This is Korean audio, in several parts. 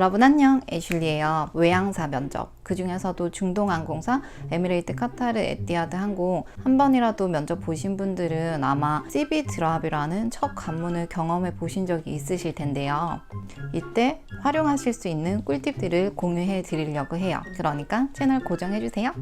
여러분 안녕, 애슐리예요. 외항사 면접, 그 중에서도 중동항공사, 에미레이트, 카타르, 에티하드 항공 한 번이라도 면접 보신 분들은 아마 CV 드랍이라는 첫 관문을 경험해 보신 적이 있으실 텐데요. 이때 활용하실 수 있는 꿀팁들을 공유해 드리려고 해요. 그러니까 채널 고정해 주세요.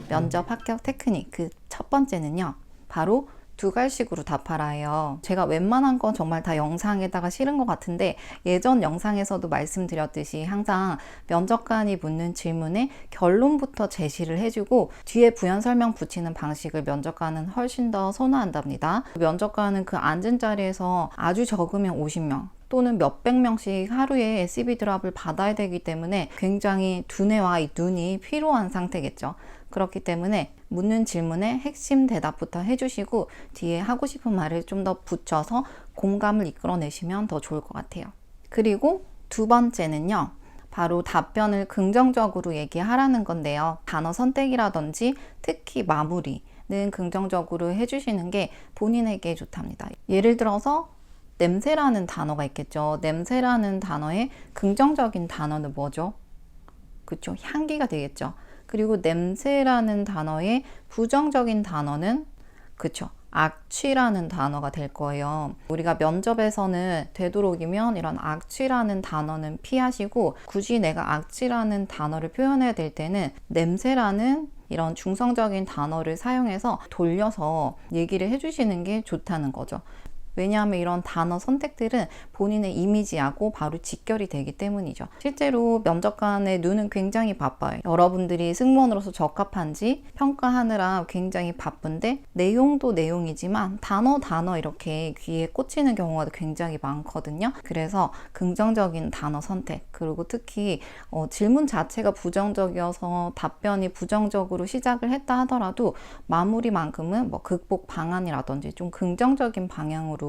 면접 합격 테크닉 그 첫 번째는요, 바로 두 갈식으로 답하라예요. 제가 웬만한 건 정말 다 영상에다가 실은 것 같은데, 예전 영상에서도 말씀드렸듯이 항상 면접관이 묻는 질문에 결론부터 제시를 해주고 뒤에 부연 설명 붙이는 방식을 면접관은 훨씬 더 선호한답니다. 면접관은 그 앉은 자리에서 아주 적으면 50명 또는 몇백 명씩 하루에 CV 드랍을 받아야 되기 때문에 굉장히 두뇌와 눈이 피로한 상태겠죠. 그렇기 때문에 묻는 질문에 핵심 대답부터 해주시고 뒤에 하고 싶은 말을 좀 더 붙여서 공감을 이끌어내시면 더 좋을 것 같아요. 그리고 두 번째는요, 바로 답변을 긍정적으로 얘기하라는 건데요. 단어 선택이라든지 특히 마무리는 긍정적으로 해주시는 게 본인에게 좋답니다. 예를 들어서 냄새라는 단어가 있겠죠. 냄새라는 단어의 긍정적인 단어는 뭐죠? 그쵸? 향기가 되겠죠. 그리고 냄새라는 단어의 부정적인 단어는 그쵸? 악취라는 단어가 될 거예요. 우리가 면접에서는 되도록이면 이런 악취라는 단어는 피하시고, 굳이 내가 악취라는 단어를 표현해야 될 때는 냄새라는 이런 중성적인 단어를 사용해서 돌려서 얘기를 해주시는 게 좋다는 거죠. 왜냐하면 이런 단어 선택들은 본인의 이미지하고 바로 직결이 되기 때문이죠. 실제로 면접관의 눈은 굉장히 바빠요. 여러분들이 승무원으로서 적합한지 평가하느라 굉장히 바쁜데, 내용도 내용이지만 단어 이렇게 귀에 꽂히는 경우가 굉장히 많거든요. 그래서 긍정적인 단어 선택, 그리고 특히 질문 자체가 부정적이어서 답변이 부정적으로 시작을 했다 하더라도 마무리만큼은 뭐 극복 방안이라든지 좀 긍정적인 방향으로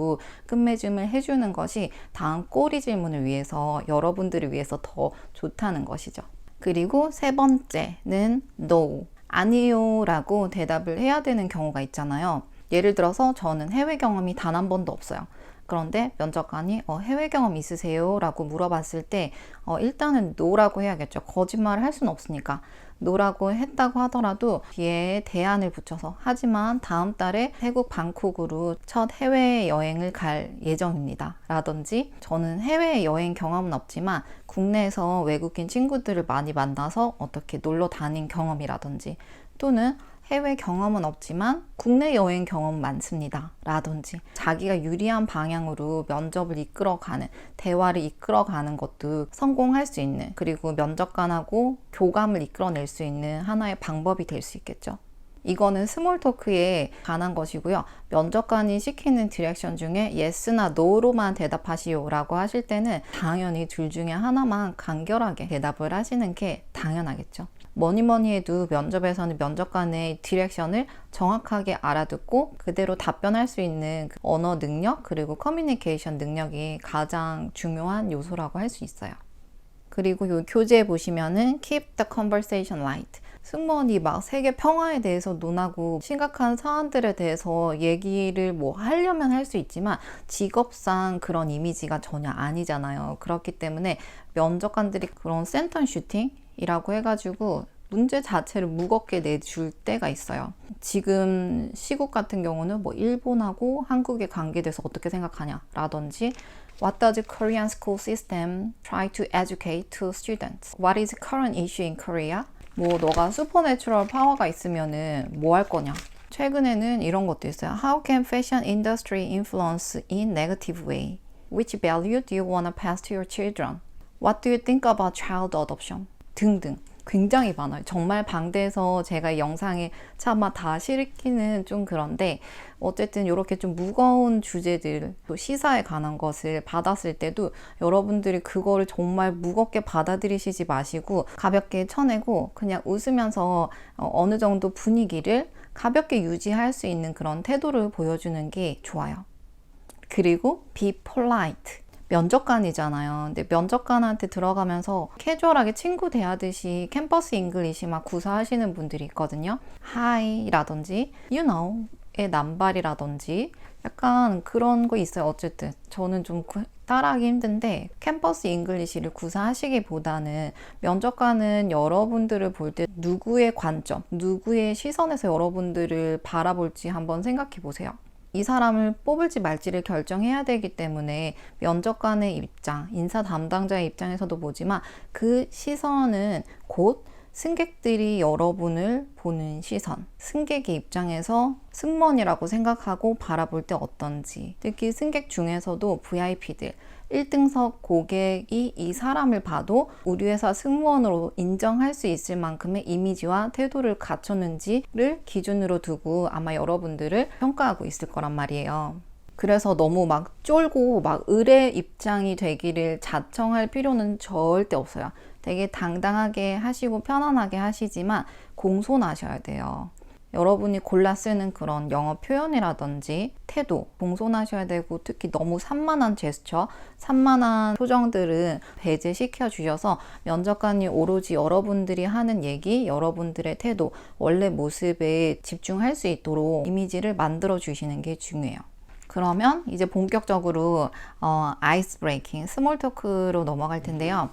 끝맺음을 해주는 것이 다음 꼬리 질문을 위해서, 여러분들을 위해서 더 좋다는 것이죠. 그리고 세 번째는 No, 아니요 라고 대답을 해야 되는 경우가 있잖아요. 예를 들어서 저는 해외 경험이 단 한 번도 없어요. 그런데 면접관이 해외 경험 있으세요? 라고 물어봤을 때 일단은 노라고 해야겠죠. 거짓말을 할 수는 없으니까. 노라고 했다고 하더라도 뒤에 대안을 붙여서, 하지만 다음 달에 태국 방콕으로 첫 해외여행을 갈 예정입니다 라든지, 저는 해외여행 경험은 없지만 국내에서 외국인 친구들을 많이 만나서 어떻게 놀러 다닌 경험이라든지, 또는 해외 경험은 없지만 국내 여행 경험 많습니다 라든지, 자기가 유리한 방향으로 면접을 이끌어가는, 대화를 이끌어가는 것도 성공할 수 있는, 그리고 면접관하고 교감을 이끌어낼 수 있는 하나의 방법이 될 수 있겠죠. 이거는 스몰 토크에 관한 것이고요. 면접관이 시키는 디렉션 중에 yes나 no로만 대답하시오 라고 하실 때는 당연히 둘 중에 하나만 간결하게 대답을 하시는 게 당연하겠죠. 뭐니 해도 면접에서는 면접관의 디렉션을 정확하게 알아듣고 그대로 답변할 수 있는 언어 능력, 그리고 커뮤니케이션 능력이 가장 중요한 요소라고 할 수 있어요. 그리고 이 교재에 보시면은 Keep the conversation light, 승무원이 막 세계 평화에 대해서 논하고 심각한 사안들에 대해서 얘기를 뭐 하려면 할 수 있지만 직업상 그런 이미지가 전혀 아니잖아요. 그렇기 때문에 면접관들이 그런 센터 슈팅이라고 해가지고 문제 자체를 무겁게 내줄 때가 있어요. 지금 시국 같은 경우는 뭐 일본하고 한국의 관계에 대해서 어떻게 생각하냐 라든지, What does the Korean school system try to educate to students? What is the current issue in Korea? 뭐 너가 슈퍼내추럴 파워가 있으면은 뭐 할 거냐? 최근에는 이런 것도 있어요. How can fashion industry influence in negative way? Which value do you want to pass to your children? What do you think about child adoption? 등등. 굉장히 많아요. 정말 방대해서 제가 이 영상에 차마 다 실기는 좀 그런데, 어쨌든 이렇게 좀 무거운 주제들, 또 시사에 관한 것을 받았을 때도 여러분들이 그거를 정말 무겁게 받아들이시지 마시고 가볍게 쳐내고 그냥 웃으면서 어느 정도 분위기를 가볍게 유지할 수 있는 그런 태도를 보여주는 게 좋아요. 그리고 be polite. 면접관이잖아요. 근데 면접관한테 들어가면서 캐주얼하게 친구 대하듯이 캠퍼스 잉글리시 막 구사하시는 분들이 있거든요. Hi 라든지 You know의 남발이라든지 약간 그런 거 있어요. 어쨌든 저는 좀 따라하기 힘든데 캠퍼스 잉글리시를 구사하시기보다는 면접관은 여러분들을 볼 때 누구의 관점, 누구의 시선에서 여러분들을 바라볼지 한번 생각해 보세요. 이 사람을 뽑을지 말지를 결정해야 되기 때문에 면접관의 입장, 인사 담당자의 입장에서도 보지만 그 시선은 곧 승객들이 여러분을 보는 시선, 승객의 입장에서 승무원이라고 생각하고 바라볼 때 어떤지, 특히 승객 중에서도 VIP들, 1등석 고객이 이 사람을 봐도 우리 회사 승무원으로 인정할 수 있을 만큼의 이미지와 태도를 갖췄는지를 기준으로 두고 아마 여러분들을 평가하고 있을 거란 말이에요. 그래서 너무 막 쫄고 막 을의 입장이 되기를 자청할 필요는 절대 없어요. 되게 당당하게 하시고 편안하게 하시지만 공손하셔야 돼요. 여러분이 골라 쓰는 그런 영어 표현이라든지 태도 공손하셔야 되고, 특히 너무 산만한 제스처, 산만한 표정들은 배제시켜 주셔서 면접관이 오로지 여러분들이 하는 얘기, 여러분들의 태도, 원래 모습에 집중할 수 있도록 이미지를 만들어 주시는 게 중요해요. 그러면 이제 본격적으로 아이스 브레이킹, 스몰 토크로 넘어갈 텐데요.